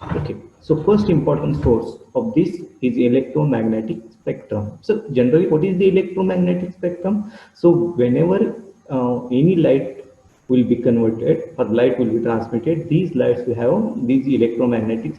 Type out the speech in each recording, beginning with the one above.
Okay, so first important source of this is electromagnetic spectrum. So generally, what is the electromagnetic spectrum? So whenever any light will be converted or light will be transmitted, these lights will have these electromagnetic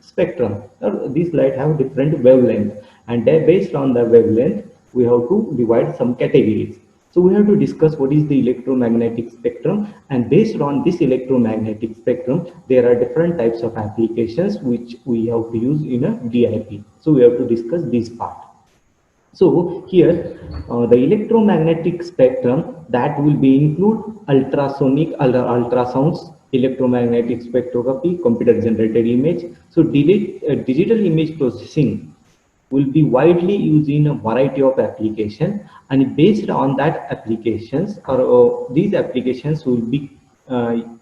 spectrum. Or these light have different wavelength, and based on the wavelength, we have to divide some categories. So we have to discuss what is the electromagnetic spectrum, and based on this electromagnetic spectrum, there are different types of applications which we have to use in a DIP. So we have to discuss this part. So here, the electromagnetic spectrum that will be include ultrasonic ultrasounds, electromagnetic spectroscopy, computer generated image. So digital image processing will be widely used in a variety of applications, and based on that applications or these applications will be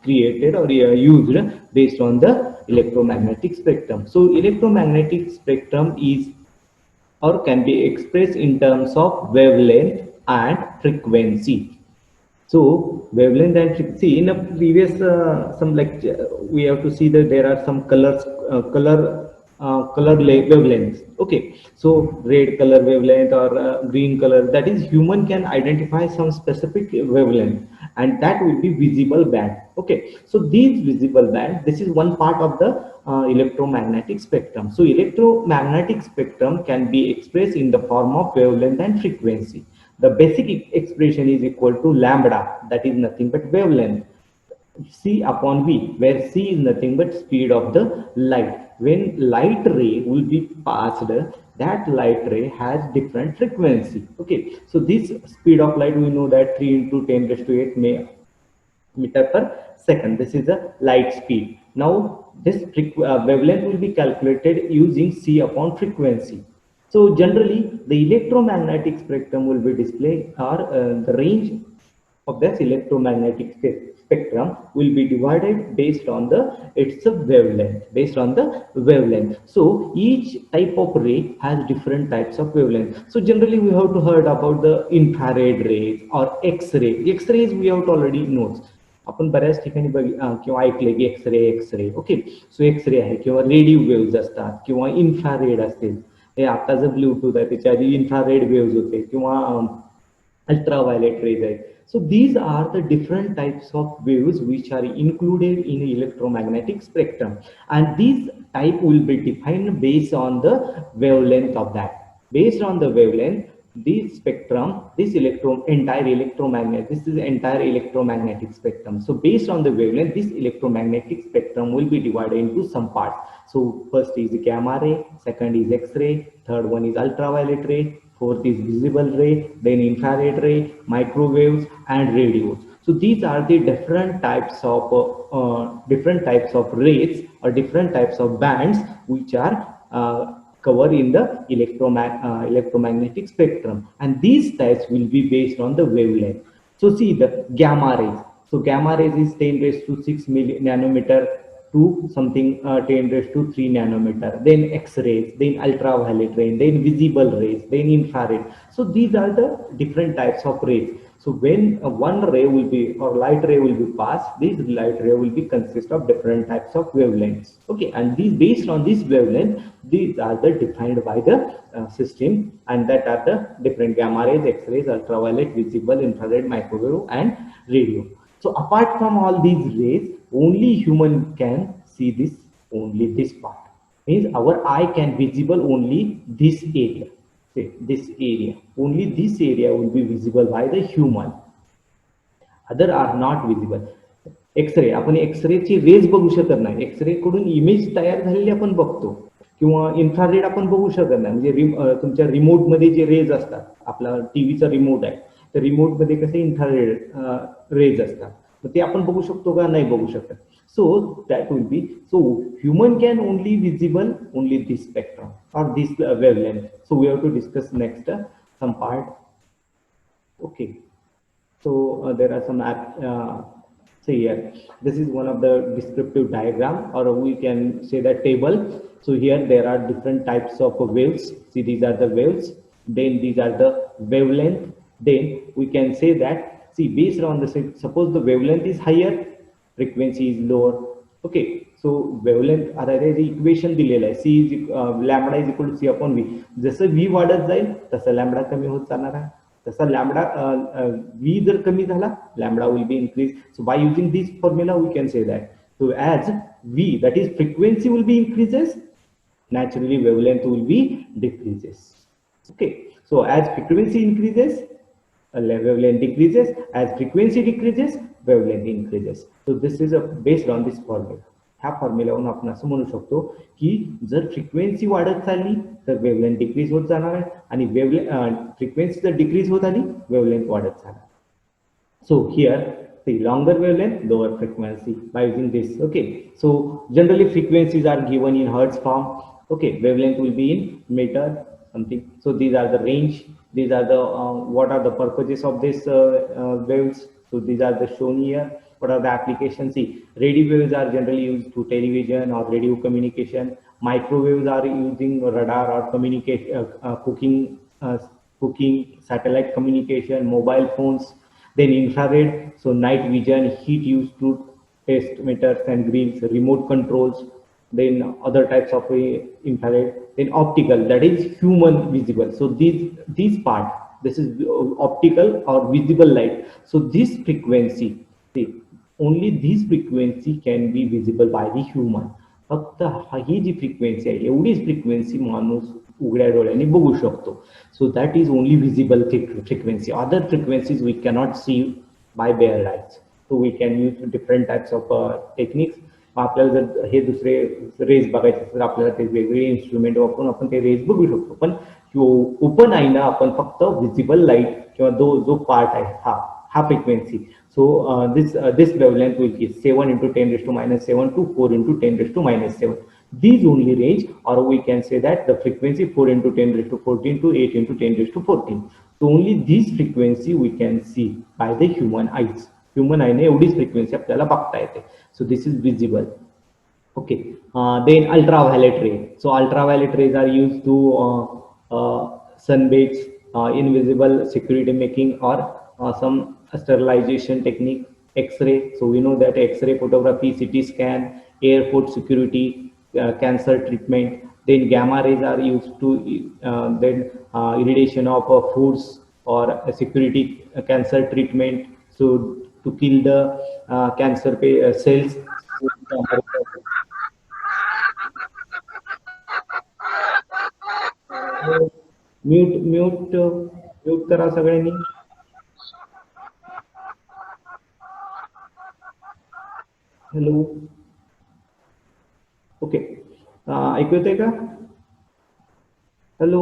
created or used based on the electromagnetic spectrum. So electromagnetic spectrum is or can be expressed in terms of wavelength and frequency. So wavelength and frequency in a previous some lecture we have to see that there are some colors wavelengths. Okay, so red color wavelength or green color, that is human can identify some specific wavelength, and that will be visible band. Okay, so these visible band, this is one part of the electromagnetic spectrum. So electromagnetic spectrum can be expressed in the form of wavelength and frequency. The basic expression is equal to lambda, that is nothing but wavelength, c upon v, where c is nothing but speed of the light. When light ray will be passed, that light ray has different frequency. Okay, so this speed of light, we know that 3 into 10 raised to 8 meter per second. This is the light speed. Now this wavelength will be calculated using c upon frequency. So generally, the electromagnetic spectrum will be displayed, or the range of this electromagnetic spectrum will be divided based on the its wavelength, based on the wavelength. So each type of ray has different types of wavelength. So generally, we have to heard about the infrared rays or x-ray. X-rays we have to already know. आपण बऱ्याच ठिकाणी किंवा ऐकले की X ray. Okay, सो X ray आहे किंवा radio waves असतात किंवा इन्फ्रारेड असतील. हे आता जर ब्लूटूथ आहे त्याच्या आधी इन्फ्रारेड वेव्ज होते किंवा ultraviolet rays आहेत. So these are the different types of waves which are included in electromagnetic spectrum, and these type will be defined based on the wavelength of that. Based on the wavelength, this spectrum, this is entire electromagnetic spectrum. So based on the wavelength, this electromagnetic spectrum will be divided into some parts. So first is gamma ray, second is X-ray, third one is ultraviolet ray, fourth is visible ray, then infrared ray, microwaves, and radios. So these are the different types of rays or different types of bands which are covered in the electromagnetic spectrum, and these types will be based on the wavelength. So see the gamma rays. So gamma rays is 10 raised to 6 nanometer to something 10 raised to 3 nanometer, then X-rays, then ultraviolet rays, then visible rays, then infrared. So these are the different types of rays. So when one ray will be or light ray will be passed, this light ray will be consist of different types of wavelengths. Okay, and these based on this wavelength, these are the defined by the system, and that are the different gamma rays, X-rays, ultraviolet, visible, infrared, microwave, and radio. So apart from all these rays, only human can see this, only this part. Means our eye can visible only this area. Say this area. Only this area will be visible by the human. Other are not visible. X-ray, आपण एक्सरेची raise बघू शकत नाही. X ray कडून image तयार झालेली आपण बघतो, किंवा इन्फ्रारेड आपण बघू शकत नाही. म्हणजे तुमच्या रिमोटमध्ये जे रेज असतात, आपला टीव्हीचा रिमोट आहे, तर रिमोटमध्ये कसे इन्फ्रारेड रेज असतात, तर ते आपण बघू शकतो का? नाही बघू शकत. So that will be, so human can only visible only this spectrum or this wavelength. So we have to discuss next some part. Okay, so there are some say here, this is one of the descriptive diagram, or we can say that table. So here there are different types of waves. See, these are the waves, then these are the wavelength. Then we can say that, see, based on the, suppose the wavelength is higher, frequency is lower. Okay. So wavelength आता त्याचे equation दिलेलं आहे, c is lambda is equal to c upon v. जसं v वाढत जाईल तसं lambda कमी होत जाणार आहे. तसा लॅमडा व्ही जर कमी झाला lambda will be increase. So by using this formula we can say that so as v, that is frequency, will be increases, naturally wavelength will be decreases. Okay, so as frequency increases, wavelength decreases. As frequency decreases, wavelength increases. So this is based on this formula. ह्या फॉर्म्युलावरून आपण असं म्हणू शकतो की जर frequency वाढत चालली तर वेव्हलेंथ डिक्रीज होत जाणार आहे, आणि फ्रिक्वेन्सी जर डिक्रीज होत आली वेव्हलेंथ वाढत जाणार. So here the longer wavelength, lower frequency by using this. Okay, so generally frequencies are given in hertz form. Okay, wavelength will be in meter something. So these are the range. These are the what are the purposes of this waves. So these are the shown here. What are the applications? See, radio waves are generally used to television or radio communication. Microwaves are using radar or communication, cooking, satellite communication, mobile phones. Then infrared, so night vision, heat used to test meters and grills, remote controls. Then other types of infrared. Then optical, that is human visible. So these part, this is optical or visible light. So this frequency, see, only this frequency can be visible by the human. फक्त ही जी frequency आहे एवढीच frequency माणूस उघड्या डोळ्यांनी बघू शकतो. So that is only visible frequency. Other frequencies we cannot see by bare eyes. So we can use different types of techniques. आपल्याला जर हे दुसरे रेज बघायचे तर आपल्याला ते वेगवेगळे इन्स्ट्रुमेंट वापरून आपण ते रेज बघू शकतो. पण ओपन आईना आपण फक्त विजिबल लाईट किंवा जो पार्ट आहे हा frequency. So this wavelength will be 7 into 10 raised to minus 7 to 4 into 10 raised to minus 7. These only range, or we can say that the frequency 4 into 10 raised to 14 to 8 into 10 raised to 14. So only this frequency we can see by the human eyes. Human eye ने एवढीच frequency आपल्याला बघता येते. So this is visible. Okay. Then ultraviolet ray. So ultraviolet rays are used to sunbaths, invisible security making, or some sterilization technique. X-ray, so we know that X-ray photography, CT scan, airport security, cancer treatment. Then gamma rays are used to then irradiation of foods or security cancer treatment. So to kill the cancer cells. Mute करा सगळ्यांनी. Hello, okay, ऐकू येतंय का? Hello,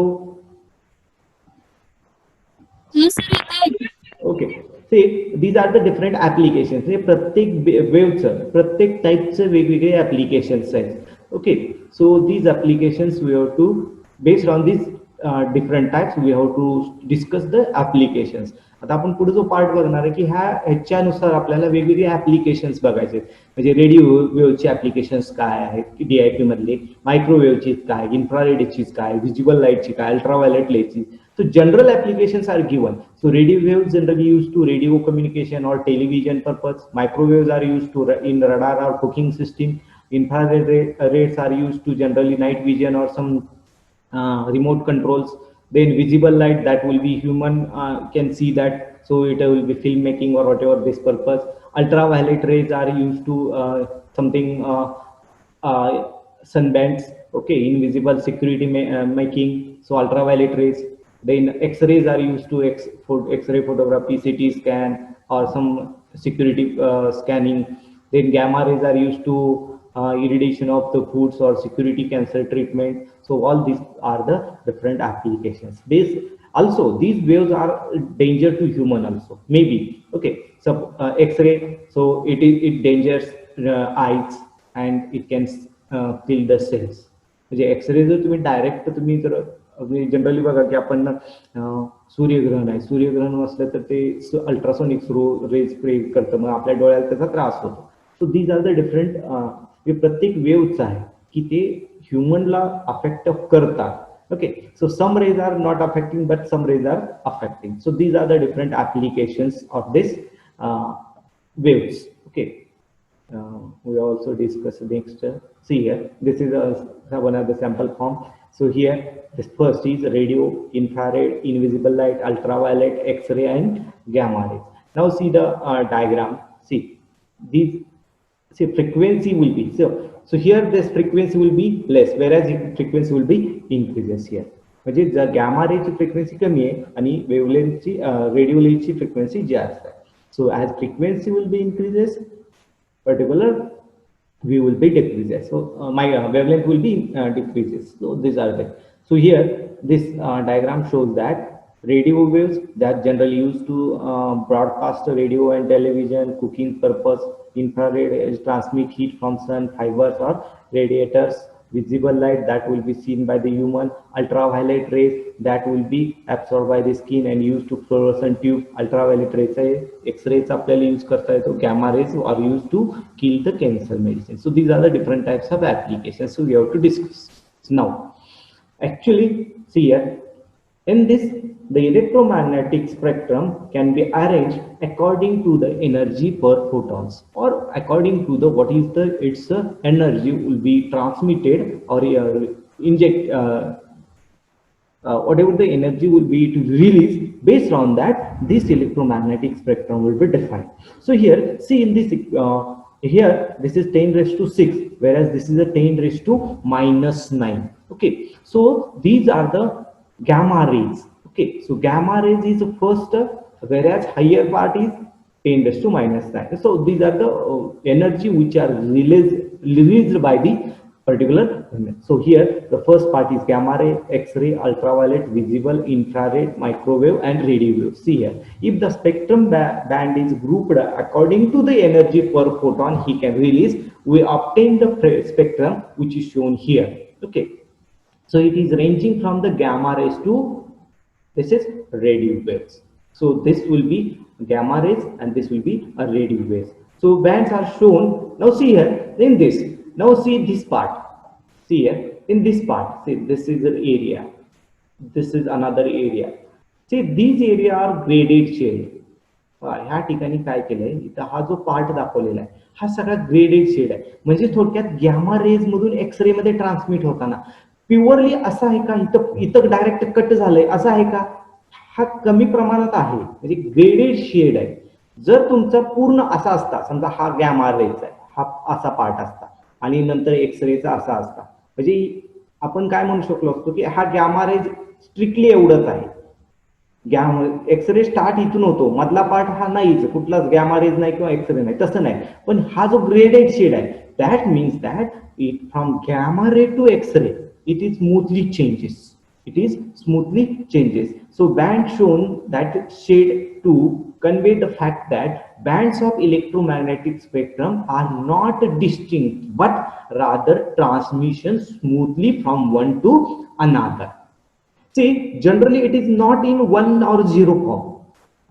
okay. See, these are the different applications. हे प्रत्येक वेव्हचं प्रत्येक टाईपचं वेगवेगळे ऍप्लिकेशन्स आहेत. Okay, so these applications we have to based on this different types we have to discuss the applications. आता आपण पुढे जो पार्ट बघणार आहे की ह्याच्यानुसार आपल्याला वेगवेगळे ऍप्लिकेशन्स बघायचे. म्हणजे रेडिओ वेव्हचे ऍप्लिकेशन्स काय आहेत, DIP मधले, मायक्रोवेव्हची काय, इन्फ्रारेडची काय, व्हिजिबल लाईटची काय, अल्ट्राव्हायोलेट लाईटची. So general applications are given. So radio waves generally used to radio communication or television purpose. Microwaves are used to in radar or cooking system. Infrared rays are used to generally night vision or some remote controls. Then visible light, that will be human can see that. So it will be filmmaking or whatever this purpose. Ultraviolet rays are used to something sunbands. Okay, invisible security making. So ultraviolet rays. Then X-rays are used to X-ray photography, CT scan, or some security scanning. Then gamma rays are used to irradiation of the foods or security cancer treatment. So all these are the different applications. Also these waves are danger to human also, maybe. Okay, so X-ray, so it dangers eyes and it can kill the cells. म्हणजे x ray जर तुम्ही direct तुम्ही जर generally बघा की आपण सूर्यग्रहण आहे, सूर्यग्रहण असलं तर ते अल्ट्रासोनिक रेज स्प्रे करतं, मग आपल्या डोळ्याला त्याचा त्रास होतो. So these are the different, प्रत्येक वेव्हचं आहे की ते ह्युमनला अफेक्ट करतात. Okay, so some rays are not affecting but some rays are affecting. So these are the different applications of this waves. Okay, We also discuss next. See here, this is one of the sample form. So here, this first is radio, infrared, invisible light, ultraviolet, X-ray, and gamma rays. Now see the diagram. See these. See frequency will be so here this frequency will be less, whereas frequency will be increases here. म्हणजे gamma रेची frequency कमी आहे आणि वेव्हलेंथची radio वेव्हची frequency जास्त आहे. So as frequency will be increases, particular we will be decreases. So my wavelength will be decreases. So these are the. So here this diagram shows that radio waves that generally used to broadcast radio and television, cooking purpose. Infrared is transmit heat from sun, fibers or radiators. Visible light that will be seen by the human. Ultraviolet rays that will be absorbed by the skin and used to fluorescent tube. Ultraviolet rays X-rays आपल्याला use करता येतो. Gamma rays are used to kill the cancer medicine. So these are the different types of applications. So we have to discuss now. Actually, see here, in this, the electromagnetic spectrum can be arranged according to the energy per photons, or according to the what is the its energy will be transmitted or inject whatever the energy will be to release. Based on that, this electromagnetic spectrum will be defined. So here, see in this here this is 10 raised to 6, whereas this is a 10 raised to -9. Okay, so these are the gamma rays. Okay, so gamma rays is the first, whereas higher part is 10 raised to -9. So these are the energy which are released by the particular. So here the first part is gamma ray, X-ray, ultraviolet, visible, infrared, microwave, and radio wave. See here, if the spectrum band is grouped according to the energy per photon he can release, we obtain the spectrum which is shown here. Okay, so it is ranging from the gamma rays to this is radio waves. So this will be gamma rays and this will be a radio waves. So bands are shown. Now see here in this. Now see this part. See here in this part. See, this is the area. This is another area. See, these area are graded shade. ह्या ठिकाणी काय केलंय, इथं हा जो part दाखवलेला आहे हा सगळा ग्रेडेड शेड आहे. म्हणजे थोडक्यात गॅमा रेज मधून एक्सरे मध्ये ट्रान्समिट होताना प्युअरली असं आहे का, इथं इथं डायरेक्ट कट झालंय असं आहे का, हा कमी प्रमाणात आहे. म्हणजे ग्रेडेड शेड आहे. जर तुमचा पूर्ण असा असता, समजा हा गॅमा रेज आहे, हा असा पार्ट असता आणि नंतर एक्सरेचा असा असता, म्हणजे आपण काय म्हणू शकलो असतो की हा गॅमा रेज स्ट्रिक्टली एवढंच आहे. एक्सरे स्टार्ट इथून होतो, मधला पार्ट हा नाहीच, कुठलाच गॅमा रेज नाही किंवा एक्सरे नाही, तसं नाही. पण हा जो ग्रेडेड शेड आहे, that means that it from gamma ray to X-ray it is smoothly changes. It is smoothly changes. So band shown that shade to convey the fact that bands of electromagnetic spectrum are not distinct but rather transmission smoothly from one to another. See, generally it is not in 1 or 0 form.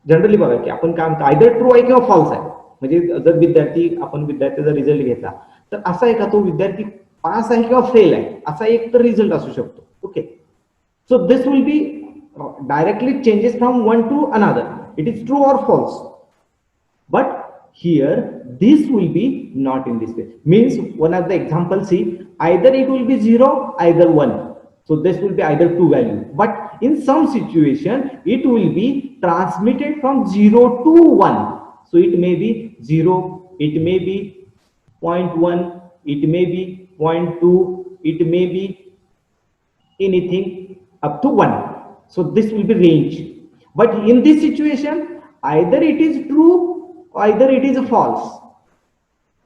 Generally बघा की आपण काय म्हणतो, either true आहे किंवा false आहे. म्हणजे जर विद्यार्थी आपण विद्यार्थ्याचा रिझल्ट घेतला तर असा आहे का तो विद्यार्थी पास आहे किंवा फेल आहे असा एक तर रिझल्ट असू शकतो. Okay, so this will be directly changes from one to another. It is true or false, but here this will be not in this way. Means one of the example, see, either it will be 0, either 1. So this will be either two value, but in some situation it will be transmitted from 0 to 1. So it may be 0, it may be 0.1, it may be 0.2, it may be anything up to 1. So this will be range. But in this situation, either it is true, either it is false.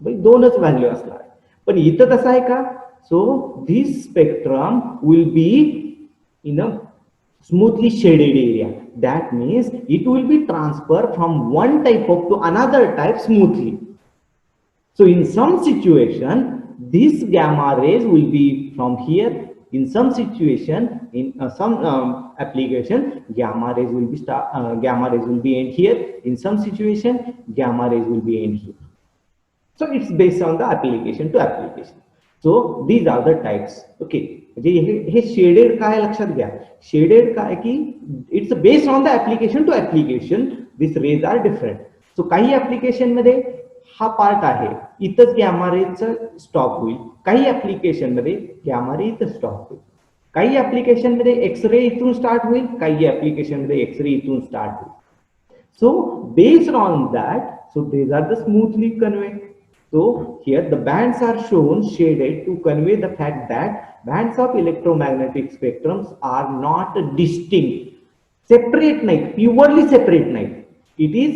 दोनच value असणार. पण इथं कसं आहे का, so this spectrum will be in a smoothly shaded area. That means it will be transferred from one type of to another type smoothly. So in some situation, this gamma rays will be from here. In some situation, in some application, gamma rays will be end here. In some situation, gamma rays will be end here. So it's based on the application to application. So these are the types. Okay. हे shaded काय लक्षात घ्या, shaded काय की it's based on the application to application this rays are different. So काही application मध्ये हा part आहे इथंच गॅमा रेचं स्टॉप होईल. काही ऍप्लिकेशन मध्ये गॅमा रे इथं स्टॉप होईल. काही ऍप्लिकेशन मध्ये एक्सरे इथून स्टार्ट होईल, काही ऍप्लिकेशन मध्ये एक्सरे इथून स्टार्ट होईल. So based on that, so these are the smoothly conveyed. So here the bands are shown shaded to convey the fact that bands of electromagnetic spectrums are not distinct, separate night, purely separate night. It is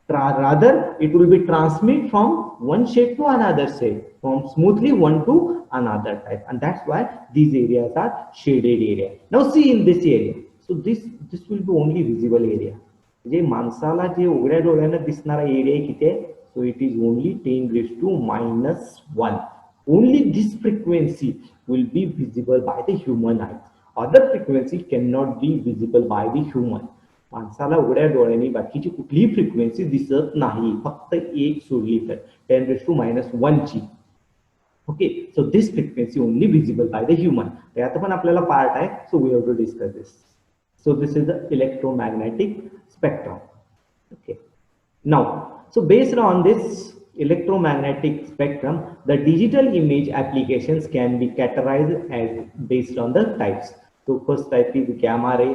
rather it will be transmit from one shade to another shade, from smoothly one to another type, and that's why these areas are shaded area. Now see in this area, so this will be only visible area. जे माणसाला जे उघड्या डोळ्यानं दिसणारा area किती आहे, so it is only 10⁻⁻1. Only this frequency will be visible by the human I. Other frequency can not be visible by the human. माणसाला उघड्या डोळ्यांनी बाकीची कुठलीही फ्रिक्वेन्सी दिसत नाही, फक्त एक सोडली तर 10⁻⁻1 ची. Okay, so this frequency only visible by the human. त्यात पण आपल्याला पार्ट आहे, so we have to discuss this. So this is the electromagnetic spectrum. Okay. Now, so based on this electromagnetic spectrum, the digital image applications can be categorized as based on the types. So first type is gamma ray.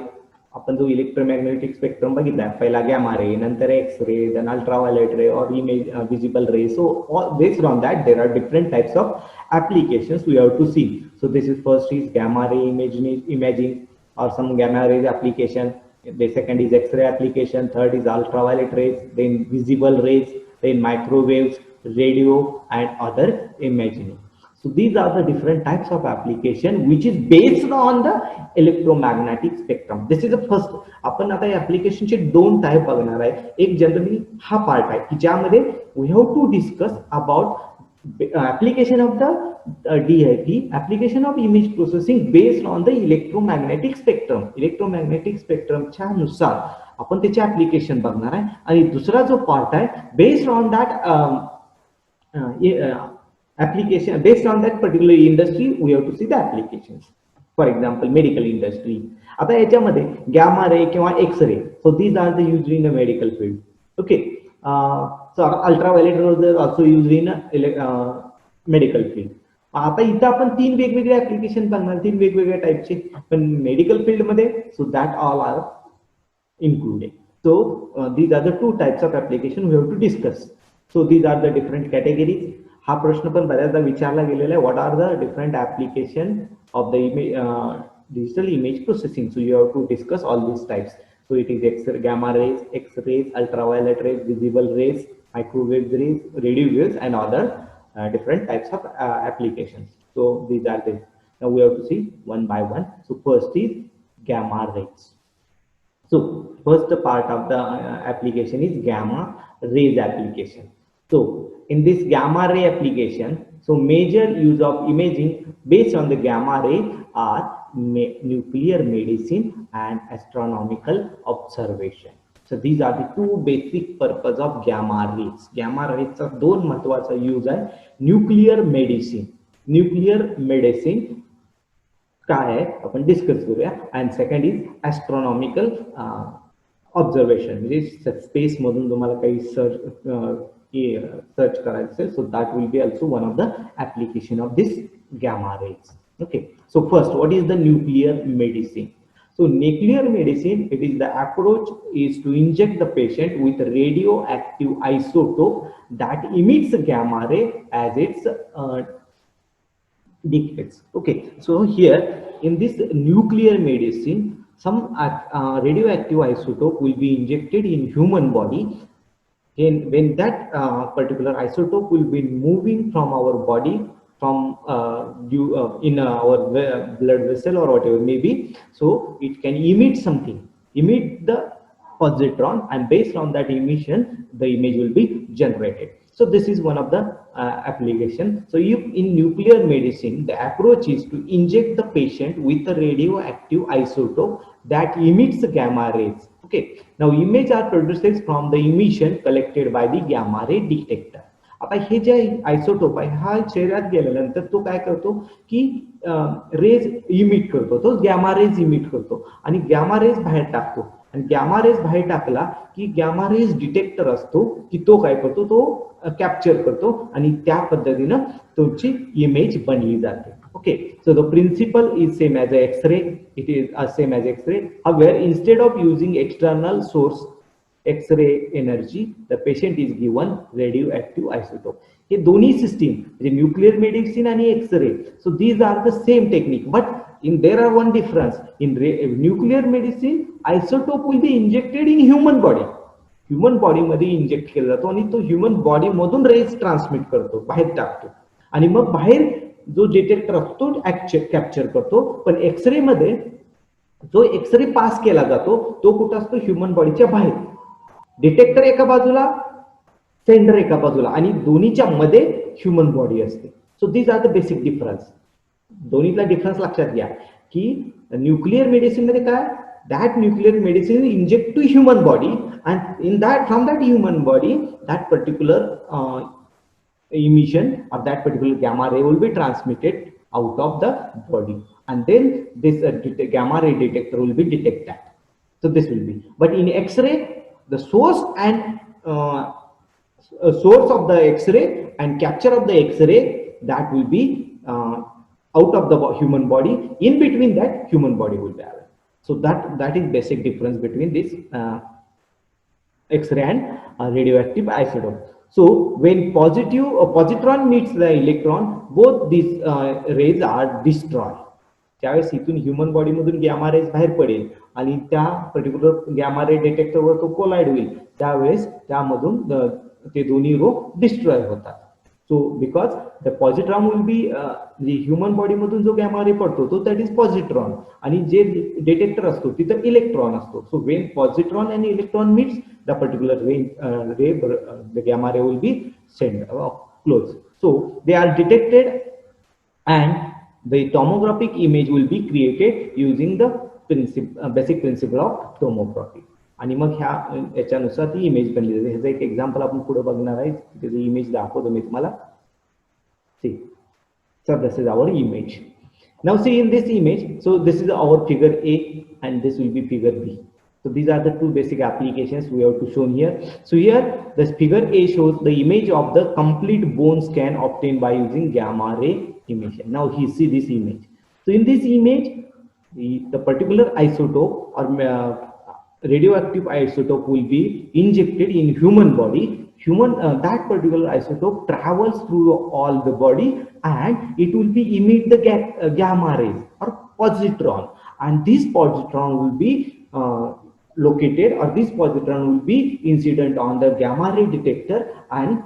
आपण जो electromagnetic spectrum बघितला, पहिला gamma रे, नंतर X ray, then ultraviolet रे और image visible ray. So based on that there are different types of applications we have to see. So this is first is gamma ray imaging or some gamma rays application. The second is X-ray application. Third is ultraviolet rays, then visible rays, then microwaves, radio, and other imaging. So these are the different types of application which is based on the electromagnetic spectrum. This is the first. आपण आता application चे दोन type बघणार आहे. एक generally हा part आहे की ज्यामध्ये we have to discuss about application of the DIP, application of image processing based on the electromagnetic spectrum. Electromagnetic spectrum च्या नुसार आपण त्याचे ऍप्लिकेशन बघणार आहे. आणि दुसरा जो पार्ट आहे based on that application, based on that particular industry we have to see the applications. For example, medical industry. आता याच्यामध्ये गॅमा रे किंवा X ray, so these are the used in the medical field. Okay. So ultraviolet rays are also used in medical field. आता इथं आपण तीन वेगवेगळे application बघणार, तीन वेगवेगळ्या टाइपचे, पण मेडिकल फील्ड मध्ये so that all are included. So these are the two types of application we have to discuss. So these are the different categories. हा प्रश्न पण बऱ्याचदा विचारला गेलेला आहे, what are the different application of the digital image processing. So you have to discuss all these types. So it is X-ray, gamma rays, X-rays, ultraviolet rays, visible rays, microwave rays, radio waves, and other different types of applications. So these are this. Now we have to see one by one. So first is gamma rays. So first part of the application is gamma rays application. So in this gamma ray application, so major use of imaging based on the gamma ray are nuclear medicine and astronomical observation. So these are the two basic purpose of gamma rays. Gamma rays चा दोन महत्वाचा use आहे. Nuclear medicine. Nuclear medicine काय आहे आपण discuss करूया. And second is astronomical observation, म्हणजे space मधून तुम्हाला काही सर्च करायचं असेल, so that will be also one of the application of this gamma rays. Okay, so first, what is the nuclear medicine? So nuclear medicine, it is the approach is to inject the patient with radioactive isotope that emits gamma ray as its dictates. Okay, so here in this nuclear medicine, some radioactive isotope will be injected in human body. And when that particular isotope will be moving from our body, from in our blood vessel or whatever may be, so it can emit something, emit the positron, and based on that emission the image will be generated. So this is one of the application. So if in nuclear medicine the approach is to inject the patient with a radioactive isotope that emits gamma rays. Okay, now image are produced from the emission collected by the gamma ray detector. आता हे जे isotope आहे हा शरीरात गेल्यानंतर तो काय करतो की raise emit करतो, तो गॅमा रेज इमिट करतो आणि गॅमा रेज बाहेर टाकतो. आणि गॅमा रेज बाहेर टाकला की गॅमा रेज डिटेक्टर असतो की तो काय करतो, तो कॅप्चर करतो आणि त्या पद्धतीनं तुमची इमेज बनली जाते. Okay, so the principle is same as a x-ray, it is same as x-ray. However, instead of using external source X-ray energy, the patient is given radioactive isotope. हे दोन्ही सिस्टीम म्हणजे न्यूक्लिअर मेडिसिन आणि x-ray, so these are the same technique, but in there are one difference. In nuclear medicine, isotope will be injected in human body. Human body मध्ये inject केला जातो आणि तो human body मधून raise transmit करतो, बाहेर टाकतो आणि मग बाहेर जो डिटेक्टर असतो तो कॅप्चर करतो. पण एक्सरे मध्ये जो एक्सरे पास केला जातो तो कुठं असतो, ह्युमन बॉडीच्या बाहेर. डिटेक्टर एका बाजूला, सेंडर एका बाजूला आणि दोन्हीच्या मध्ये ह्युमन बॉडी असते. So these are the basic difference. दोन्हीतला डिफरन्स लक्षात घ्या की न्यूक्लिअर मेडिसिन मध्ये काय, that nuclear medicine inject to human body, and in that, from that human body, that particular emission or that particular gamma ray will be transmitted out of the body, and then this gamma ray detector will be detect that. So this will be, but in X-ray, the source and source of the X-ray and capture of the X-ray, that will be out of the human body. In between that, human body will be available. So that is basic difference between this X-ray and radioactive isotope. So when positron meets the electron, both these rays are destroyed. त्यावेळेस इथून human body मधून gamma raise बाहेर पडेल आणि त्या particular gamma रे डिटेक्टरवर तो collide होईल, त्यावेळेस त्यामधून ते दोन्ही रो डिस्ट्रॉय होतात. So because the positron will be the human body मधून जो गॅमा रे पडतो तो that is positron आणि जे डिटेक्टर असतो तिथं इलेक्ट्रॉन असतो. So when positron and electron meets, the particular ray the gamma ray will be sent close. So they are detected and the tomographic image will be created using the basic principle of tomography. आणि मग याच्यानुसार ती image बनली जाते. ह्याचं एक example आपण पुढे बघणार आहे, त्याची इमेज दाखवतो मी तुम्हाला. See, so this is our image. Now see in this image, so this is our figure A and this will be figure B. So these are the two basic applications we have to show here. So here this figure A shows the image of the complete bone scan obtained by using gamma ray emission. Now he see this image. So in this image, the particular isotope or radioactive isotope will be injected in human body. That particular isotope travels through all the body and it will be emit the gamma rays or positron, and this positron will be located, or this positron will be incident on the gamma ray detector, and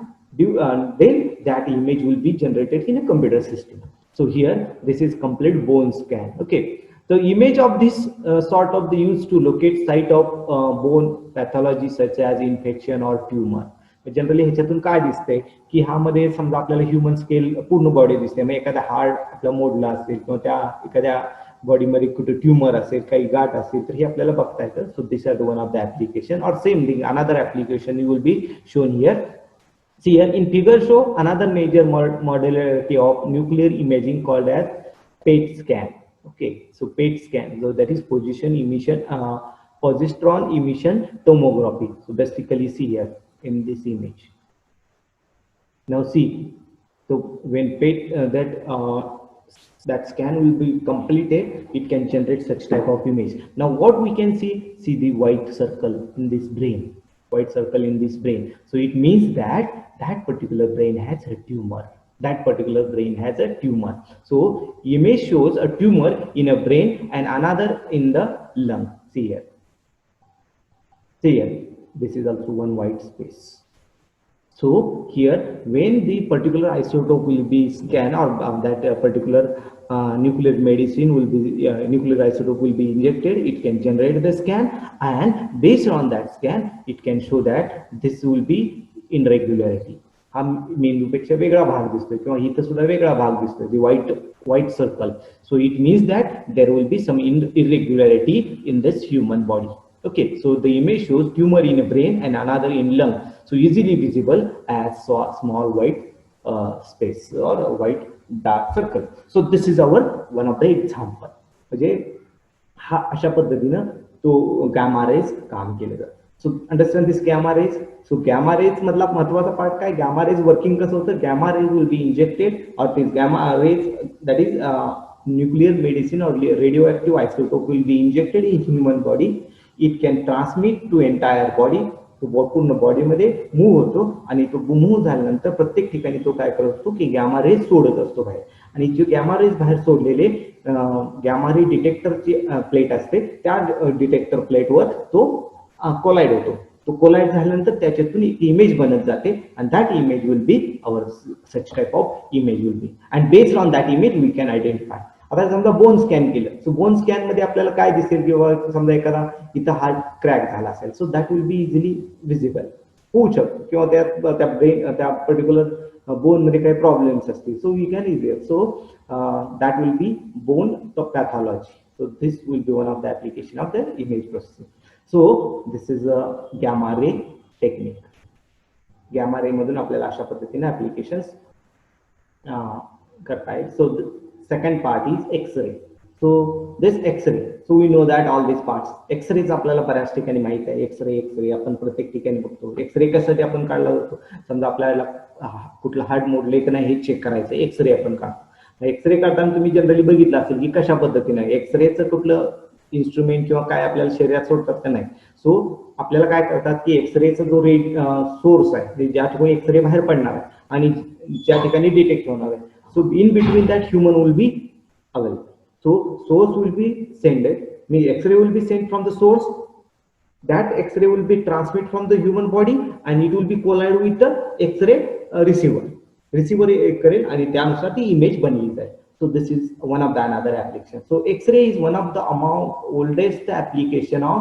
then that image will be generated in a computer system. So here this is complete bone scan. Okay, the image of this sort of the used to locate site of bone pathology such as infection or tumor. Generally ह्याच्यातून काय दिसतंय की ह्यामध्ये समजा आपल्याला human scale पूर्ण body दिसते, मग एखादा हार्ट आपला मोडला असेल किंवा त्या एखाद्या बॉडीमध्ये कुठे ट्यूमर असेल, काही गाठ असेल, तर हे आपल्याला बघता येतं. So this are one of the application or same thing another application you will be shown here. See here in figure show another major modality of nuclear imaging called as PET scan. Okay, so PET scan, so that is positron emission tomography. So basically see here in this image. Now see, so when PET that scan will be completed, it can generate such type of image. Now what we can see the white circle in this brain. White circle in this brain. So it means that that particular brain has a tumor. That particular brain has a tumor. So image shows a tumor in a brain and another in the lung. See here. See here. This is also one white space. So here, when the particular isotope will be scanned, or that particular nuclear medicine will be nuclear isotope will be injected, it can generate the scan, and based on that scan, it can show that this will be irregularity. हा मेंदूपेक्षा वेगळा भाग दिसतोय किंवा इथं सुद्धा वेगळा भाग दिसतोय, the white circle. So it means that there will be some irregularity in this human body. Okay, so the image shows tumor in a brain and another in lung. So easily visible as small white space or a white dark circle. So this is our one of the example. म्हणजे हा अशा पद्धतीनं तो gamma raise काम केलं जातं. So understand this gamma rays. So gamma rays मधला महत्वाचा पार्ट काय, गॅमा रेज वर्किंग कसं होतं, gamma rays will be injected or this gamma rays that is nuclear medicine or radioactive isotope will be injected in human body. It can transmit to entire body. तो पूर्ण बॉडीमध्ये move होतो आणि तो move झाल्यानंतर प्रत्येक ठिकाणी तो काय करत असतो की गॅमा रेज सोडत असतो बाहेर. आणि जे गॅमा रेज बाहेर सोडलेले गॅमा रे डिटेक्टरची प्लेट असते, त्या डिटेक्टर प्लेटवर तो कोलाइड होतो. तो कोलाइड झाल्यानंतर त्याच्यातून एक इमेज बनत जाते and that image will be our such type of image will be and based on that image we can identify. आता समजा बोन स्कॅन केलं, सो बोन स्कॅन मध्ये आपल्याला काय दिसेल, किंवा समजा एखादा इथं हार्ट क्रॅक झाला असेल, so that will B easily visible होऊ शकतो, किंवा त्या ब्रेन त्या पर्टिक्युलर बोन मध्ये काही प्रॉब्लेम्स असतील, so we can easy. So that will be bone pathology. So this will be one of the application of the image processing. So this is a gamma ray technique. Gamma ray मधून आपल्याला अशा पद्धतीने applications करता येईल. सो second part is X-ray. So this X-ray, so we know that all these parts. X-rays आपल्याला बऱ्याच ठिकाणी माहित आहे. X-ray आपण प्रत्येक ठिकाणी बघतो. X-ray कशासाठी आपण काढला जातो, समजा आपल्याला कुठलं हार्ट मोडले की नाही हे चेक करायचं, X-ray आपण काढतो. X-ray काढताना तुम्ही जनरली बघितलं असेल की कशा पद्धतीने X-rayचं कुठलं इन्स्ट्रुमेंट किंवा काय आपल्याला शरीरात सोडतात का नाही. सो आपल्याला काय करतात की X-rayचा जो सोर्स आहे, ज्या ठिकाणी X-ray बाहेर पडणार आहे आणि ज्या ठिकाणी डिटेक्ट होणार आहे, so in between that human will be available. So source will be sent, means X-ray will be sent from the source, that X-ray will be transmit from the human body and it will be collide with the X-ray receiver करेल आणि त्यानुसार ती image बनली जाईल. So this is one of the another application. So X-ray is one of the oldest application of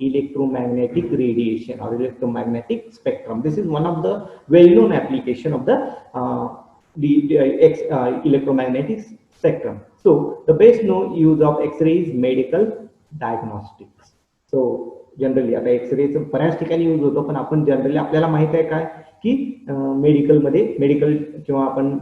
electromagnetic radiation or electromagnetic spectrum. This is one of the well-known application of the electromagnetic spectrum. So the best known use of X-ray is medical diagnostics. So generally आता एक्सरेचं बऱ्याच ठिकाणी use होतो, पण आपण generally आपल्याला माहित आहे काय की मेडिकल किंवा आपण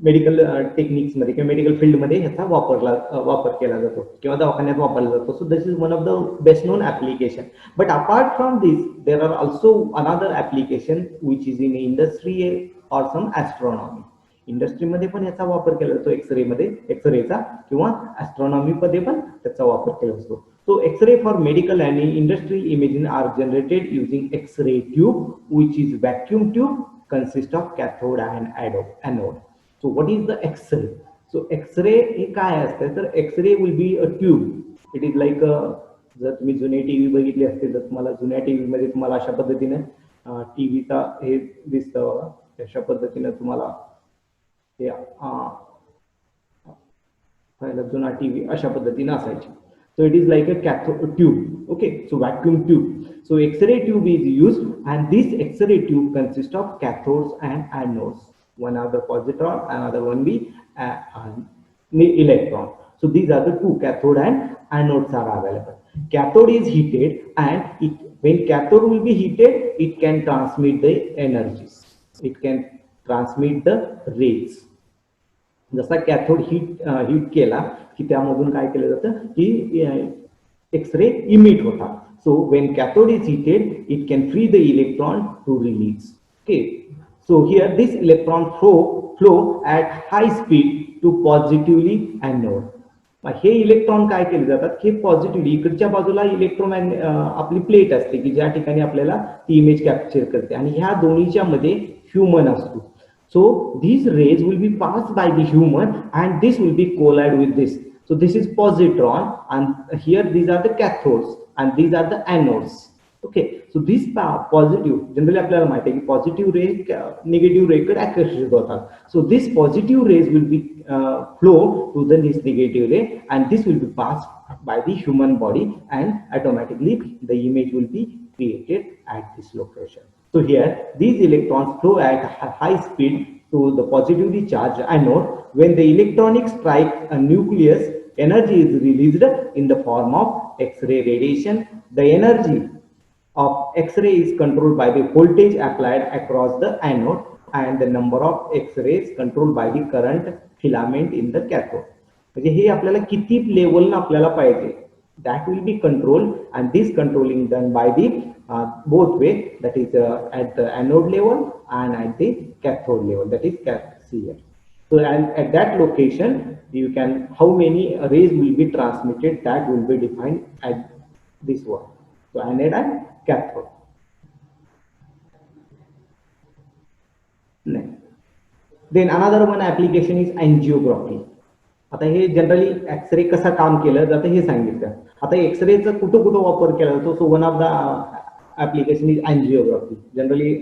मेडिकल टेक्निक्स मध्ये किंवा मेडिकल फील्ड मध्ये ह्याचा वापर केला जातो किंवा दवाखान्यात वापरला जातो. So this is one of the best known application. But apart from this there are also another application which is in industry or some astronomy. इंडस्ट्रीमध्ये पण याचा वापर केला जातो एक्सरेचा, किंवा ऍस्ट्रॉनॉमी मध्ये पण त्याचा वापर केला जातो. So X-ray for medical and industry imaging are generated using X-ray tube, which is vacuum tube, consists of cathode and anode. So what is the X-ray? So X-ray हे काय असते तर X-ray will be a tube. It is like जर तुम्ही जुने TV बघितले असतील तर तुम्हाला जुन्या टीव्ही मध्ये तुम्हाला अशा पद्धतीने टीव्हीचा हे दिसतं, अशा पद्धतीने तुम्हाला हे जुना टीव्ही अशा पद्धतीने असायची. So it is like a cathode tube, okay, so vacuum tube. So X-ray tube is used and this X-ray tube consists of cathodes and anodes. One are the positron, another one be electron. So these are the two, cathode and anodes are available. Cathode is heated and when cathode will be heated, it can transmit the energies. It can transmit the rays. जसा cathode heat केला की त्यामधून काय केलं जातं की x-ray emit होतात. So when cathode is heated it can free the electron to release. Okay, so here this electron flow at high speed to positively anode. हे इलेक्ट्रॉन काय केले जातात की पॉझिटिव्हली इकडच्या बाजूला आपली प्लेट असते की ज्या ठिकाणी आपल्याला ती इमेज कॅप्चर करते आणि ह्या दोन्हीच्या मध्ये ह्युमन असतो. So these rays will be passed by the human and this will be collide with this. So this is positron and here these are the cathodes and these are the anodes. Okay, so this positive, generally आपल्याला माहिती आहे की positive रे negative रे कडे आकर्षित होतात. So this positive rays will be flow to this negative ray and this will be passed by the human body and automatically the image will be created at this location. So here these electrons flow at high speed to the positively charged anode. When the electronic strike a nucleus, energy is released in the form of X-ray radiation. The energy of X-ray is controlled by the voltage applied across the anode and the number of X-rays controlled by the current filament in the cathode. म्हणजे हे आपल्याला किती लेवलला आपल्याला पाहिजे that will be controlled, and this controlling done by the both way, that is at the anode level and at the cathode level, that is CL. So and at that location you can, how many rays will be transmitted, that will be defined at this one. So anode and cathode. Next. Then another one application is angiography. आता हे generally x ray कसा काम केलं जातं हे सांगितलं. आता एक्सरेचा कुठं कुठं वापर केला जातो, so one of the application is angiography. Generally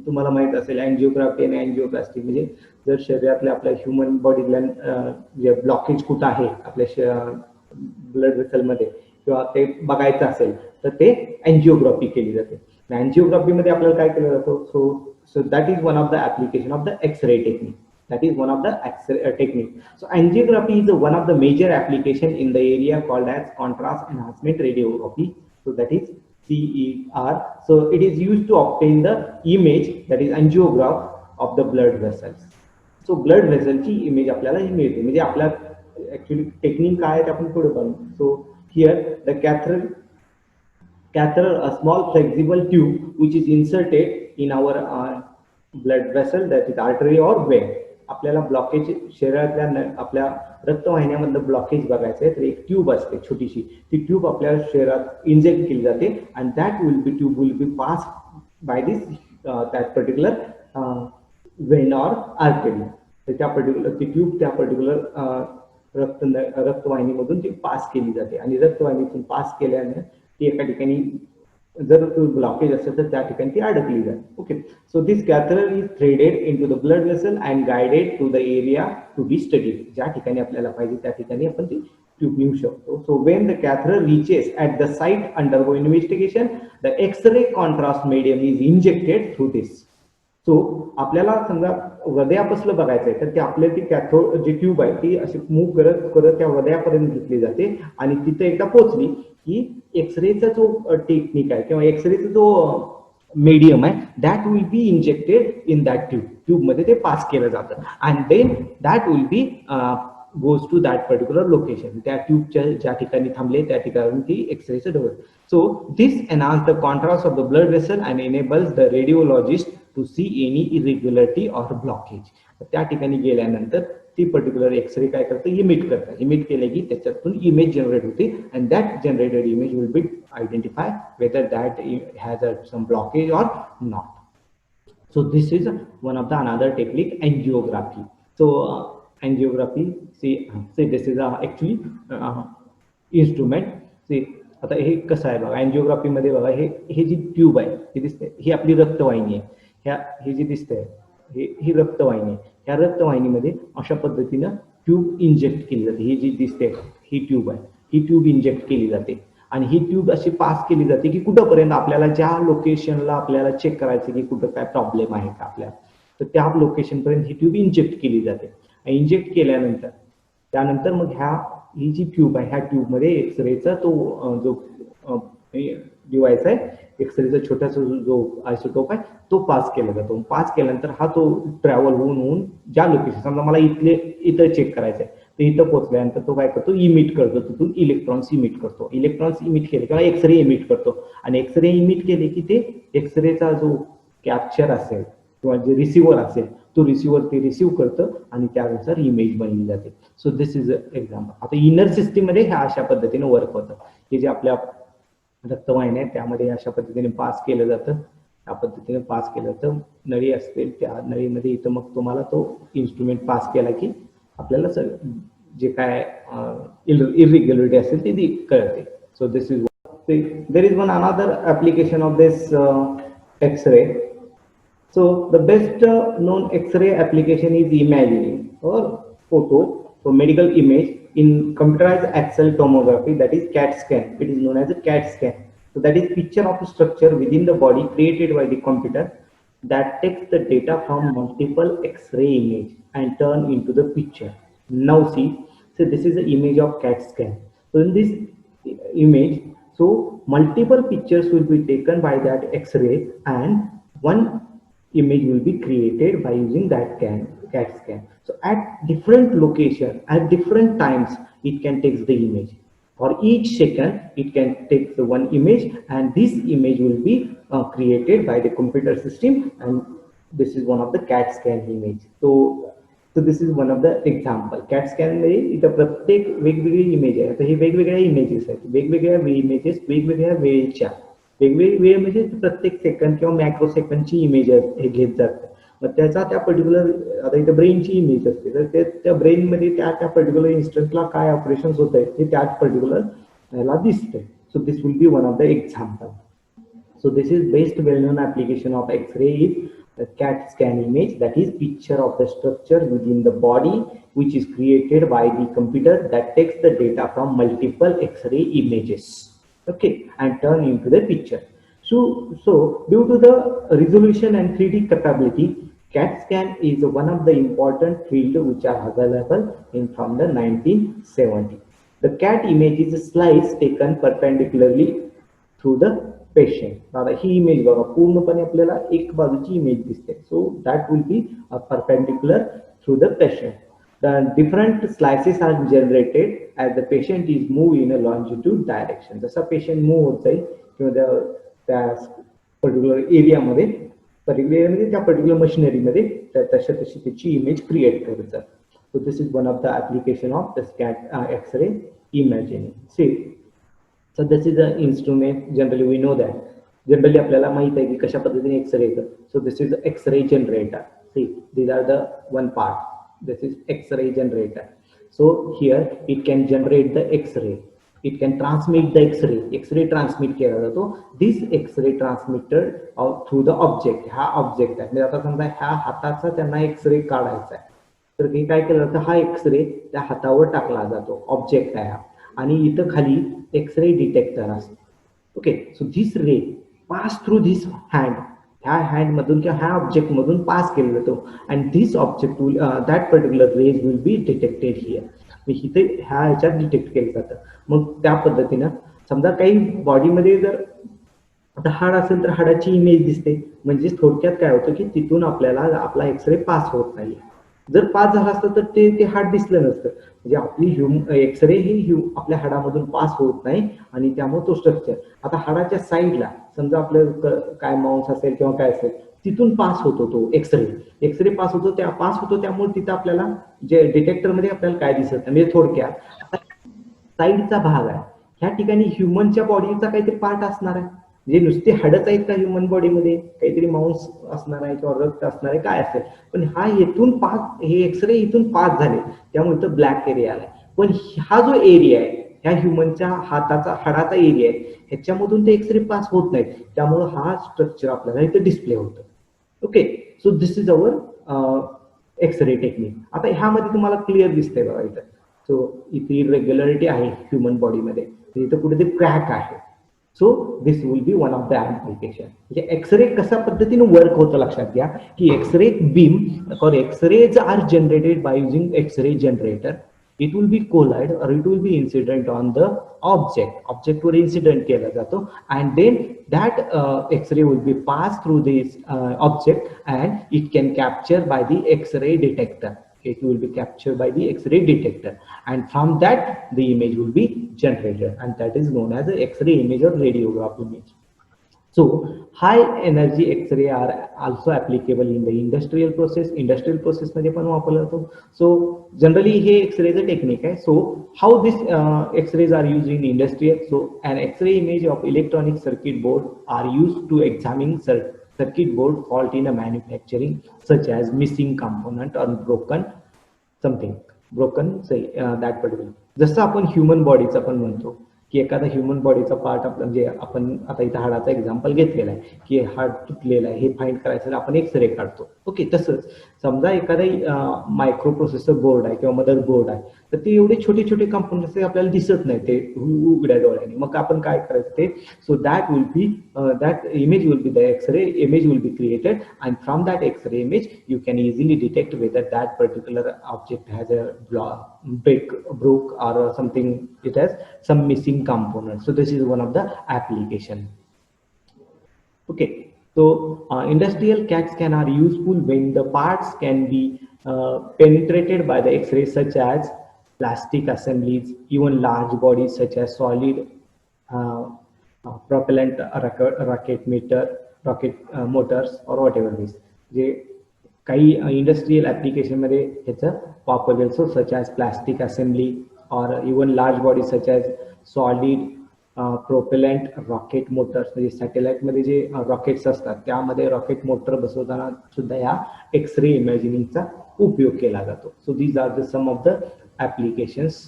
तुम्हाला माहित असेल अँजिओग्राफी आणि अँजिओप्लास्टी म्हणजे जर शरीरातल्या आपल्या ह्युमन बॉडीतल्या जे ब्लॉकेज कुठं आहे आपल्या ब्लड वेसलमध्ये किंवा ते बघायचं असेल तर ते अँजिओग्राफी केली जाते. अँजिओग्राफीमध्ये आपल्याला काय केलं जातं, so that is one of the application of the X-ray technique. That is one of the X-ray technique. So angiography is one of the major application in the area called as contrast enhancement radiography. So that is CER. So it is used to obtain the image, that is angiograph of the blood vessels. So blood vessel ची image आपल्याला ही मिळते. म्हणजे आपल्या actually technique काय आहे ते आपण पुढे बघू. So here the catheter, a small flexible tube which is inserted in our blood vessel, that is artery or vein. आपल्याला ब्लॉकेज शरीरातल्या आपल्या रक्तवाहिन्यामधलं ब्लॉकेज बघायचं आहे तर एक ट्यूब असते छोटीशी, ती ट्यूब आपल्या शरीरात इंजेक्ट केली जाते and that tube will be pass by this that particular vein or artery. तर त्या पर्टिक्युलर ती ट्यूब त्या पर्टिक्युलर रक्तवाहिनीमधून ती पास केली जाते आणि रक्तवाहिनीतून पास केल्याने ती एका ठिकाणी जर ब्लॉकेज असेल तर त्या ठिकाणी ती अडकली जाते. Okay, so this catheter is threaded into the blood vessel and guided to the area to be studied. ज्या ठिकाणी आपल्याला पाहिजे त्या ठिकाणी आपण ती ट्यूब नेऊ शकतो. So when the catheter reaches at the site undergo investigation, the X-ray contrast medium is injected through this. So आपल्याला समजा हृदयापासलं बघायचं आहे तर ते आपल्या ती कॅथोड जी ट्यूब आहे ती अशी मूव्ह करत करत त्या हृदयापर्यंत घेतली जाते आणि तिथे एकदा पोहोचली की एक्सरेचा जो टेक्निक आहे किंवा एक्सरेचा जो मीडियम आहे that will be injected in that tube. ट्यूबमध्ये ते पास केलं जातं and then that will be goes to that particular location. त्या ट्यूबच्या ज्या ठिकाणी थांबले त्या ठिकाणी ती एक्सरेचं develop. So this enhance the contrast of the blood vessel and enables the radiologist to see any irregularity or blockage. त्या ठिकाणी गेल्यानंतर ती पर्टिक्युलर एक्सरे काय करतं, इमिट करतात. इमिट केले की त्याच्यातून इमेज जनरेट होते and that generated image will be identify whether that has some blockage or not. So this is one of the another technique, angiography. So angiography, see this is actually instrument. See आता हे कसं आहे बघा, angiography मध्ये बघा हे जी tube आहे ही दिसते, ही आपली रक्तवाहिनी आहे. ही जी दिसते ही रक्तवाहिनी आहे. ह्या रक्तवाहिनीमध्ये अशा पद्धतीनं ट्यूब इंजेक्ट केली जाते. ही जी दिसते ही ट्यूब आहे, ही ट्यूब इंजेक्ट केली जाते आणि ही ट्यूब अशी पास केली जाते की कुठंपर्यंत आपल्याला ज्या लोकेशनला आपल्याला चेक करायचं की कुठं काय प्रॉब्लेम आहे का आपल्याला, तर त्या लोकेशनपर्यंत ही ट्यूब इंजेक्ट केली जाते. इंजेक्ट केल्यानंतर त्यानंतर मग ही जी ट्यूब आहे ह्या ट्यूबमध्ये एक्सरेचा तो जो डिव्हाइस आहे, एक्सरेचा छोटासा जो आयसोटोप आहे तो पास केला जातो. पास केल्यानंतर हा तो ट्रॅव्हल होऊन ज्या लोकेशन, समजा मला इथं चेक करायचं आहे तर इथं पोहोचल्यानंतर तो काय करतो, इमिट करतो, तिथून इलेक्ट्रॉन्स इमिट करतो. इलेक्ट्रॉन्स इमिट केले किंवा एक्सरे इमिट करतो आणि एक्सरे इमिट केले की ते एक्सरेचा जो कॅप्चर असेल किंवा जे रिसिव्हर असेल तो रिसिव्हर ते रिसिव्ह करतं आणि त्यानुसार इमेज बनली जाते. सो दिस इज एक्झाम्पल. आता इनर सिस्टीम मध्ये ह्या अशा पद्धतीने वर्क होतं. हे जे आपल्या रक्तवाहिन्या आहेत त्यामध्ये अशा पद्धतीने पास केलं जातं. त्या पद्धतीने पास केलं जातं. नळी असते त्या नळीमध्ये इथं मग तुम्हाला तो इन्स्ट्रुमेंट पास केला की आपल्याला जे काय इरेग्युलरिटी असेल ती कळते. So this is there is one another application of this x-ray. So the best known X-ray application is imaging or photo for medical image in computerized axial tomography, that is CAT scan. It is known as a CAT scan. So that is picture of structure within the body created by the computer that takes the data from multiple X-ray image and turn into the picture. Now see, so this is the image of CAT scan. So in this image, so multiple pictures will be taken by that X-ray and one image will be created by using that CAT scan. So at different location, at different times, it can take the image. For each second, it can take the one image, and this image will be created by the computer system. And this is one of the CAT scan image. So this is one of the example. CAT scan मध्ये इथं प्रत्येक वेगवेगळी image आहे. आता हे वेगवेगळ्या images आहेत, वेगवेगळ्या images वेगवेगळ्या वेळेच्या, वेगवेगळी वेळ म्हणजे प्रत्येक सेकंड किंवा मायक्रो सेकंडची इमेज हे घेत जातात. मग त्याचा त्या पर्टिक्युलर, आता इथं ब्रेनची इमेज असते, तर ते त्या ब्रेनमध्ये त्या पर्टिक्युलर इन्स्टंटला काय ऑपरेशन्स होत आहेत ते त्याच पर्टिक्युलर याला दिसतंय. सो this will be one of the example. So this is best well-known application of X-ray is the CAT scan image, that is picture of the structure within the body, which is created by the computer that takes the data from multiple X-ray images, okay, and turn into the picture. So due to the resolution and 3D capability, CAT scan is one of the important field which are available in from the 1970. The CAT image is a slice taken perpendicularly through the patient. आता ही image बघा, पूर्णपणे आपल्याला एक बाजूची image दिसते. सो that will B perpendicular through the patient. The different slices are generated as the patient is moved in a longitude direction. जसा patient move होत जाईल किंवा त्या पर्टिक्युलर एरियामध्ये त्या पर्टिक्युलर मशिनरीमध्ये तशी त्याची इमेज क्रिएट करत जातात. So this is one of the application of the scan X-ray imagining. See, so this is an instrument. Generally we know that, generally आपल्याला माहित आहे की कशा पद्धतीने एक्सरे येतं. So this is X-ray generator. See, these are the one part. This is X-ray generator. So here it can generate the X-ray. It can transmit the X-ray. X-ray transmit केला जातो. This X-ray transmitted through the object. हा object आहे. म्हणजे आता समजा ह्या हाताचा त्यांना एक्सरे काढायचा आहे, तर ते काय केलं जातं, हा एक्सरे त्या हातावर टाकला जातो. ऑब्जेक्ट आहे हा, आणि इथं खाली एक्सरे डिटेक्टर असते. Okay, so this ray pass through this hand, ह्या हँड मधून किंवा ह्या ऑब्जेक्ट मधून पास केला जातो. And this object will that particular rays will be detected here. इथे ह्या ह्याच्यात डिटेक्ट केलं जातं. मग त्या पद्धतीनं समजा काही बॉडीमध्ये जर आता हाड असेल तर हाडाची इमेज दिसते. म्हणजे थोडक्यात काय होतं की तिथून आपल्याला आपला एक्सरे पास होत नाही. जर पास झाला असतं तर ते हाड दिसलं नसतं. म्हणजे आपली एक्सरे ही आपल्या हाडामधून पास होत नाही आणि त्यामुळे तो स्ट्रक्चर आता हाडाच्या साईडला समजा आपलं काय मांस असेल किंवा काय असेल तिथून पास होतो, तो एक्सरे पास होतो, त्यामुळे तिथं आपल्याला जे डिटेक्टरमध्ये आपल्याला काय दिसत नाही. म्हणजे थोडक्यात साईडचा भाग आहे, ह्या ठिकाणी ह्युमनच्या बॉडीचा काहीतरी पार्ट असणार आहे. म्हणजे नुसते हाडच आहेत का ह्युमन बॉडीमध्ये, काहीतरी मांस असणार आहे किंवा रक्त असणार आहे, काय असेल. पण हा इथून पास, हे एक्सरे इथून पास झाले त्यामुळे तो ब्लॅक एरिया आलाय. पण हा जो एरिया आहे ह्या ह्युमनच्या हाडाचा एरिया आहे, ह्याच्यामधून ते एक्सरे पास होत नाहीत, त्यामुळे हा स्ट्रक्चर आपल्याला इथे डिस्प्ले होतं. Okay, so this is our x-ray technique. आता ह्यामध्ये तुम्हाला क्लिअर दिसतंय बघा इथं. सो इथे इरेग्युलरिटी आहे ह्युमन बॉडीमध्ये, इथं कुठेतरी क्रॅक आहे. So this will be one of the application. म्हणजे एक्सरे कशा पद्धतीने वर्क होतं लक्षात घ्या की x-ray beam or x-rays are generated by using x-ray generator. It will be collide or it will be incident on the object were incident केला जातो, and then that X-ray will be passed through this object and it can capture by the X-ray detector. It will be captured by the X-ray detector, and from that the image will be generated, and that is known as the X-ray image or radiograph image. So high energy X-ray are also applicable in the industrial process. Industrial process मध्ये पण वापरला जातो. So generally हे X-ray चं technique आहे. So how this X-rays are used in industrial? So an X-ray image of electronic circuit board are used to examine circuit board fault in a manufacturing, such as missing component or broken that particular. जसं आपण human बॉडीचं आपण म्हणतो की एखादा human बॉडीचा part आपला, म्हणजे आपण आता इथं हाडाचा एक्झाम्पल घेतलेला आहे की हाड तुटलेलं आहे, हे फाइंड करायचं आपण एक्सरे काढतो. ओके, तसंच समजा एखादा मायक्रो प्रोसेसर बोर्ड आहे किंवा मदर बोर्ड आहे, तर ते एवढे छोटे छोटे कंपोनंट्स आपल्याला दिसत नाही ते उघड्या डोळ्याने. मग आपण काय करायचं ते, so that will be that image will be the x-ray image will be created, and from that x-ray image you can easily detect whether that particular object has a broke or something, it has some missing components. So this is one of the application. Okay, so industrial CAT scan are useful when the parts can be penetrated by the X-ray, such as plastic assemblies, even large bodies such as solid uh, propellant rocket motors or whatever this. जे काही industrial application मध्ये ह्याचं वापर केला so such as plastic assembly or even large body such as solid propellant rocket motors म्हणजे सॅटेलाइटमध्ये जे rockets असतात त्यामध्ये रॉकेट मोटर बसवताना सुद्धा या एक्स रे इमॅजिनिंगचा उपयोग केला जातो. So these are the some of the applications.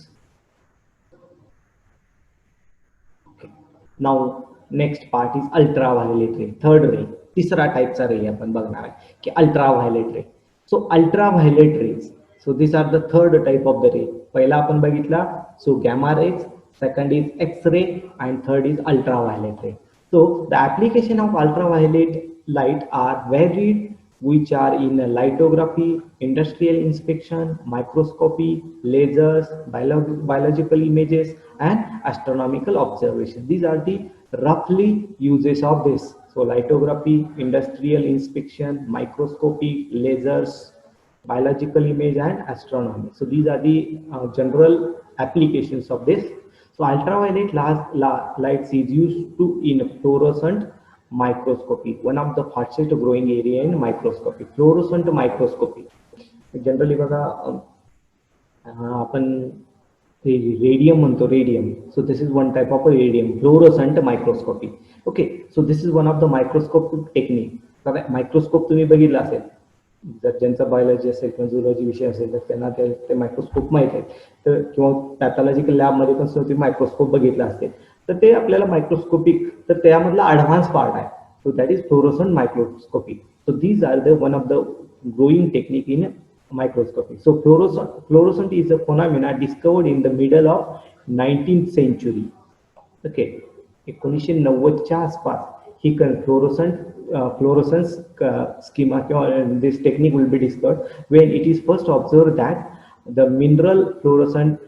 Now next part is ultraviolet ray, third ray, तिसरा टाइपचा रे आपण बघणार आहे की ultraviolet ray. So ultraviolet rays, so this are the third type of the ray. पहिला आपण बघितला so gamma rays, second is X-ray, and third is ultraviolet ray. So the application of ultraviolet light are varied, which are in lithography, industrial inspection, microscopy, lasers, biological images, and astronomical observation. These are the roughly uses of this. So lithography, industrial inspection, microscopy, lasers, biological image, and astronomy. So these are the general applications of this. So ultraviolet lights is used to in fluorescent microscopy, one of the fastest growing area in microscopy. Fluorescent microscopy generally बघा आपण radium म्हणतो, radium. So this is one type of radium fluorescent microscopy. Okay, so this is one of the microscopic technique. Microscope तुम्ही बघितला असेल, जर ज्यांचा biology असेल किंवा झुलॉजी विषय असेल तर त्यांना ते मायक्रोस्कोप माहीत आहे, तर किंवा पॅथॉलॉजिकल लॅबमध्ये पण तुम्ही मायक्रोस्कोप बघितला असेल तर ते आपल्याला मायक्रोस्कोपिक, तर त्यामधला ॲडव्हान्स पार्ट आहे. So that is fluorescent microscopy. So these are the one of the growing technique in microscopy. So fluorescent is a phenomena discovered in the middle of 19th century. Okay, 1990च्या आसपास ही fluorescence schema this technique will be discovered when it is first observed that the mineral fluorescent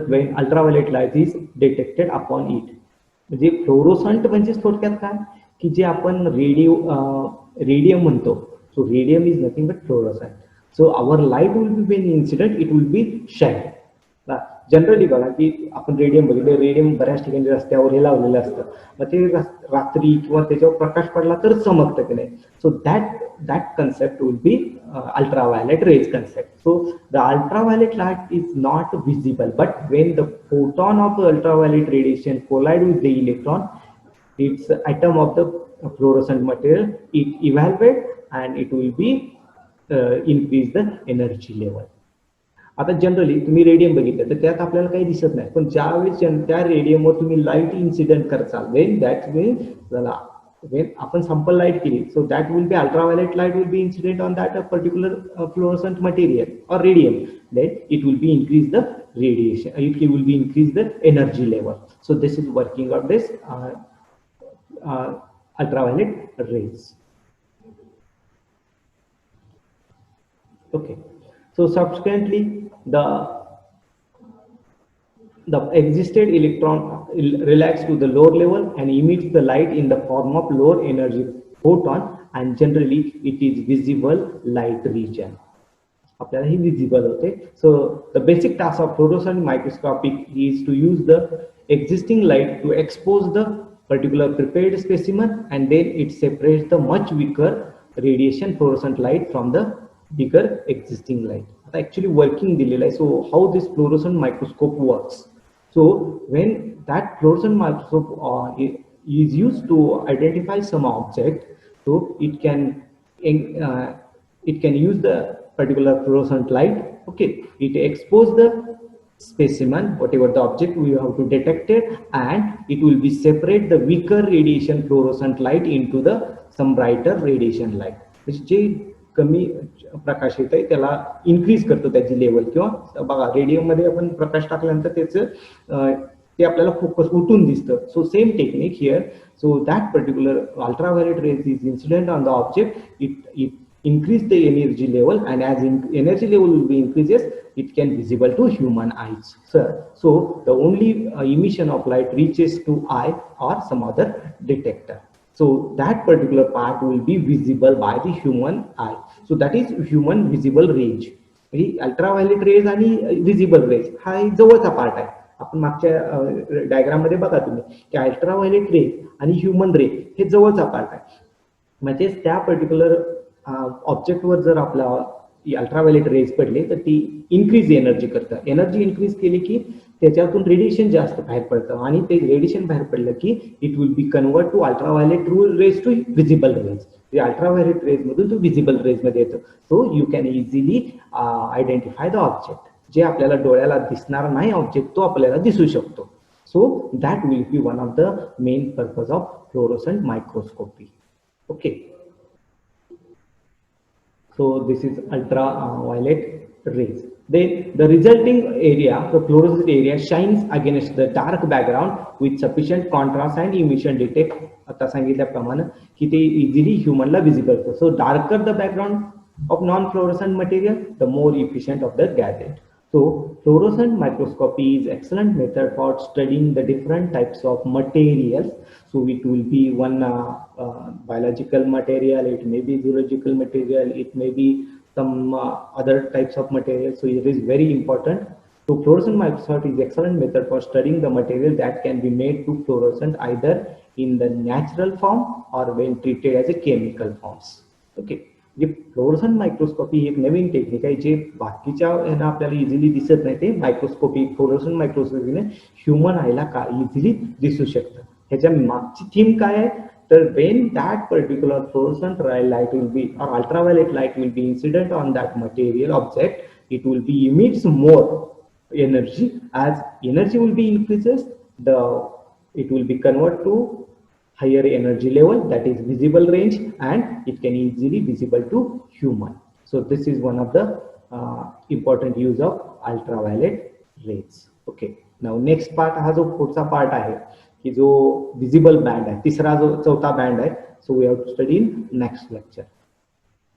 when ultraviolet light is detected upon it. म्हणजे fluorescent म्हणजे थोडक्यात काय की जे आपण radium म्हणतो. So radium is nothing but fluorescent. So our light will be when incident, it will be shed. Generally बघा की आपण रेडियम बघितलं, रेडियम बऱ्याच ठिकाणी रस्त्यावर हे लावलेलं असतं, मग ते रात्री किंवा त्याच्यावर प्रकाश पडला तर चमकतं की नाही. So that concept will be ultraviolet rays concept. So the ultraviolet light is not visible, but when the photon of ultraviolet radiation collide with the electron, it's atom of the fluorescent material, it evaporate and it will be increase the energy level. आता generally तुम्ही radium बघितलं तर त्यात आपल्याला काही दिसत नाही, पण ज्यावेळेस त्या रेडियमवर तुम्ही लाईट इन्सिडेंट करचाल, वेन आपण सॅम्पल लाईट केली, सो that will be ultraviolet light will be incident on that particular fluorescent material और radium, then it will be increase the radiation, it will be increase the energy level. So this is working on this ultraviolet rays. Okay, so subsequently the existed electron relax to the lower level and emits the light in the form of lower energy photon, and generally it is visible light region. आपल्याला ही visible होते. So the basic task of fluorescent microscopy is to use the existing light to expose the particular prepared specimen, and then it separates the much weaker radiation fluorescent light from the bigger existing light. Actually working दिलेला आहे. So how this fluorescent microscope works? So when that fluorescent microscope is used to identify some object, so it can use the particular fluorescent light. Okay, it expose the specimen, whatever the object we have to detect it, and it will be separate the weaker radiation fluorescent light into the some brighter radiation light. जे कमी प्रकाश येत आहे त्याला increase करतो त्याची level. किंवा बघा radium मध्ये आपण प्रकाश टाकल्यानंतर त्याचं ते आपल्याला फोकस उठून दिसतं. So same technique here. So that particular ultraviolet rays is incident on the object, it increase the energy level, and as energy level will be increases, it can visible to human eyes. So the only emission of light reaches to eye or some other detector. So that particular part will be visible by the human eye. So that is human visible range. ही ultraviolet rays आणि visible rays हा एक जवळचा part आहे. आपण मागच्या diagram मध्ये बघा तुम्ही की अल्ट्राव्हायोलेट रेज आणि ह्युमन रे हे जवळचा पार्ट आहे. म्हणजेच त्या पर्टिक्युलर ऑब्जेक्टवर जर आपला अल्ट्राव्हायोलेट रेज पडले तर ती इन्क्रीज एनर्जी करतं. एनर्जी इन्क्रीज केली की त्याच्यातून रेडिएशन जास्त बाहेर पडतं आणि ते रेडिएशन बाहेर पडलं की it will be convert to ultraviolet rays to visible rays. Ultraviolet rays मधून तो विजिबल रेज मध्ये येतो. So you can easily identify the object. जे आपल्याला डोळ्याला दिसणार नाही ऑब्जेक्ट तो आपल्याला दिसू शकतो. So that will be one of the main purpose of fluorescent microscopy. Okay, so this is ultraviolet rays. Then the resulting area, the fluorescent area, shines against the dark background with sufficient contrast and emission detect. आता सांगितल्याप्रमाणे की ते easily ह्युमनला visible करतो. So darker the background of non fluorescent material, the more efficient of the gadget. So fluorescent microscopy is excellent method for studying the different types of materials. So it will be one biological material, it may be zoological material, it may be some other types of material. So it is very important. So fluorescent microscopy is excellent method for studying the material that can be made to fluorescent either in the natural form or when treated as a chemical forms. Okay. J fluorescent microscopy एक नवीन technique आहे जे बाकीच्या ह्यांना आपल्याला easily दिसत नाही. ते microscopy fluorescent मायक्रोस्कोपीने human आयला का इझिली दिसू शकतं. ह्याच्या मागची थीम काय आहे तर when that particular fluorescent light will be or ultraviolet light will be incident on that material object it will be emits more energy. As energy will be increases, the it will be convert to higher energy level, that is visible range, and it can easily visible to human. So this is one of the important use of ultraviolet rays. Okay, now next part हा जो पुढचा part आहे की जो visible band आहे, तिसरा जो चौथा बँड आहे. So we have to study in next lecture.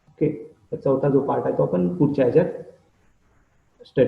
Okay, चौथा जो पार्ट आहे तो आपण पुढच्या ह्याच्यात स्टडी